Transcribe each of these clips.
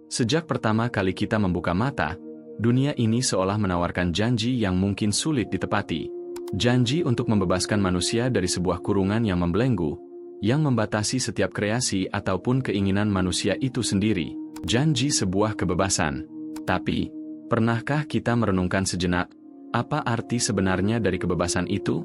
Sejak pertama kali kita membuka mata, dunia ini seolah menawarkan janji yang mungkin sulit ditepati. Janji untuk membebaskan manusia dari sebuah kurungan yang membelenggu, yang membatasi setiap kreasi ataupun keinginan manusia itu sendiri. Janji sebuah kebebasan. Tapi, pernahkah kita merenungkan sejenak, apa arti sebenarnya dari kebebasan itu?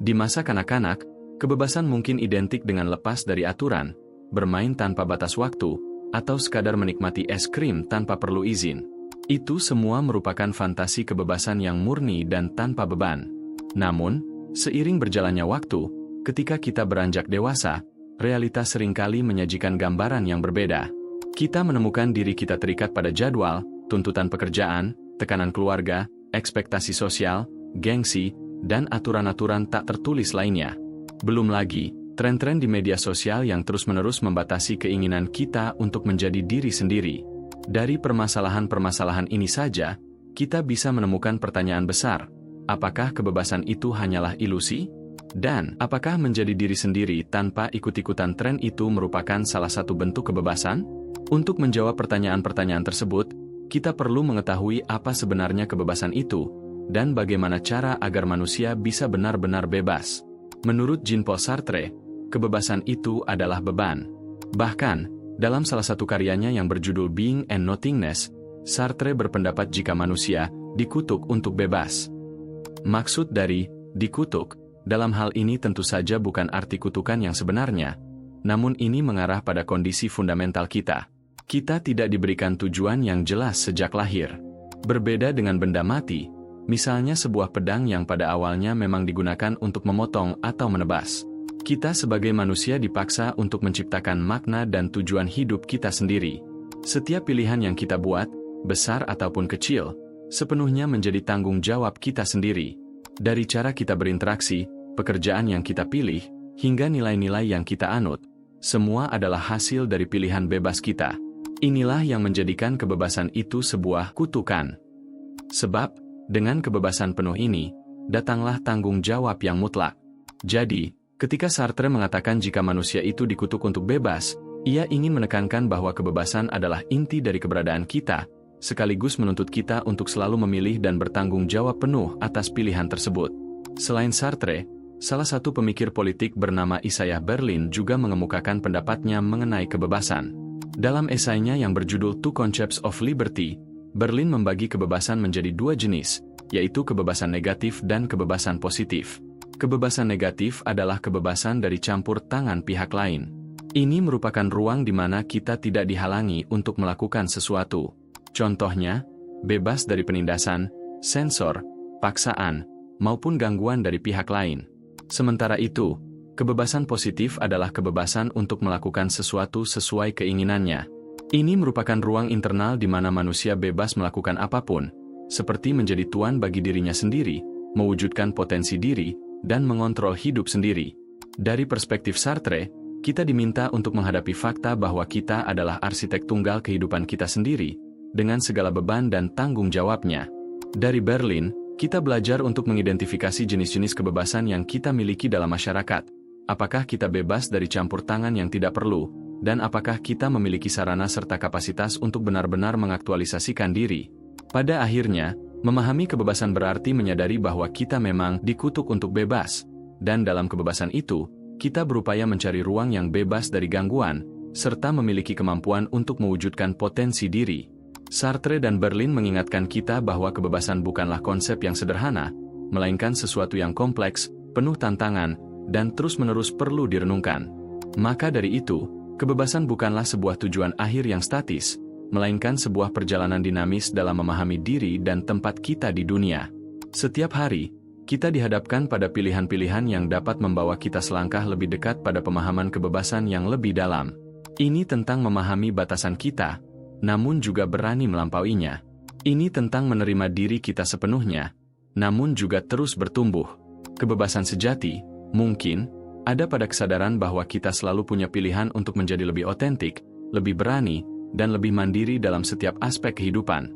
Di masa kanak-kanak, kebebasan mungkin identik dengan lepas dari aturan, bermain tanpa batas waktu, atau sekadar menikmati es krim tanpa perlu izin. Itu semua merupakan fantasi kebebasan yang murni dan tanpa beban. Namun, seiring berjalannya waktu, ketika kita beranjak dewasa, realitas seringkali menyajikan gambaran yang berbeda. Kita menemukan diri kita terikat pada jadwal, tuntutan pekerjaan, tekanan keluarga, ekspektasi sosial, gengsi, dan aturan-aturan tak tertulis lainnya. Belum lagi, tren-tren di media sosial yang terus-menerus membatasi keinginan kita untuk menjadi diri sendiri. Dari permasalahan-permasalahan ini saja, kita bisa menemukan pertanyaan besar. Apakah kebebasan itu hanyalah ilusi? Dan, apakah menjadi diri sendiri tanpa ikut-ikutan tren itu merupakan salah satu bentuk kebebasan? Untuk menjawab pertanyaan-pertanyaan tersebut, kita perlu mengetahui apa sebenarnya kebebasan itu, dan bagaimana cara agar manusia bisa benar-benar bebas. Menurut Jean-Paul Sartre, kebebasan itu adalah beban. Bahkan, dalam salah satu karyanya yang berjudul Being and Nothingness, Sartre berpendapat jika manusia dikutuk untuk bebas. Maksud dari dikutuk, dalam hal ini tentu saja bukan arti kutukan yang sebenarnya, namun ini mengarah pada kondisi fundamental kita. Kita tidak diberikan tujuan yang jelas sejak lahir. Berbeda dengan benda mati, misalnya sebuah pedang yang pada awalnya memang digunakan untuk memotong atau menebas. Kita sebagai manusia dipaksa untuk menciptakan makna dan tujuan hidup kita sendiri. Setiap pilihan yang kita buat, besar ataupun kecil, sepenuhnya menjadi tanggung jawab kita sendiri. Dari cara kita berinteraksi, pekerjaan yang kita pilih, hingga nilai-nilai yang kita anut, semua adalah hasil dari pilihan bebas kita. Inilah yang menjadikan kebebasan itu sebuah kutukan. Sebab, dengan kebebasan penuh ini, datanglah tanggung jawab yang mutlak. Jadi, ketika Sartre mengatakan jika manusia itu dikutuk untuk bebas, ia ingin menekankan bahwa kebebasan adalah inti dari keberadaan kita, sekaligus menuntut kita untuk selalu memilih dan bertanggung jawab penuh atas pilihan tersebut. Selain Sartre, salah satu pemikir politik bernama Isaiah Berlin juga mengemukakan pendapatnya mengenai kebebasan. Dalam esainya yang berjudul Two Concepts of Liberty, Berlin membagi kebebasan menjadi dua jenis, yaitu kebebasan negatif dan kebebasan positif. Kebebasan negatif adalah kebebasan dari campur tangan pihak lain. Ini merupakan ruang di mana kita tidak dihalangi untuk melakukan sesuatu. Contohnya, bebas dari penindasan, sensor, paksaan, maupun gangguan dari pihak lain. Sementara itu, kebebasan positif adalah kebebasan untuk melakukan sesuatu sesuai keinginannya. Ini merupakan ruang internal di mana manusia bebas melakukan apapun, seperti menjadi tuan bagi dirinya sendiri, mewujudkan potensi diri, dan mengontrol hidup sendiri. Dari perspektif Sartre, kita diminta untuk menghadapi fakta bahwa kita adalah arsitek tunggal kehidupan kita sendiri, dengan segala beban dan tanggung jawabnya. Dari Berlin, kita belajar untuk mengidentifikasi jenis-jenis kebebasan yang kita miliki dalam masyarakat. Apakah kita bebas dari campur tangan yang tidak perlu, dan apakah kita memiliki sarana serta kapasitas untuk benar-benar mengaktualisasikan diri. Pada akhirnya, memahami kebebasan berarti menyadari bahwa kita memang dikutuk untuk bebas, dan dalam kebebasan itu, kita berupaya mencari ruang yang bebas dari gangguan, serta memiliki kemampuan untuk mewujudkan potensi diri. Sartre dan Berlin mengingatkan kita bahwa kebebasan bukanlah konsep yang sederhana, melainkan sesuatu yang kompleks, penuh tantangan, dan terus-menerus perlu direnungkan. Maka dari itu, kebebasan bukanlah sebuah tujuan akhir yang statis, melainkan sebuah perjalanan dinamis dalam memahami diri dan tempat kita di dunia. Setiap hari, kita dihadapkan pada pilihan-pilihan yang dapat membawa kita selangkah lebih dekat pada pemahaman kebebasan yang lebih dalam. Ini tentang memahami batasan kita, namun juga berani melampauinya. Ini tentang menerima diri kita sepenuhnya, namun juga terus bertumbuh. Kebebasan sejati, mungkin, ada pada kesadaran bahwa kita selalu punya pilihan untuk menjadi lebih otentik, lebih berani, dan lebih mandiri dalam setiap aspek kehidupan.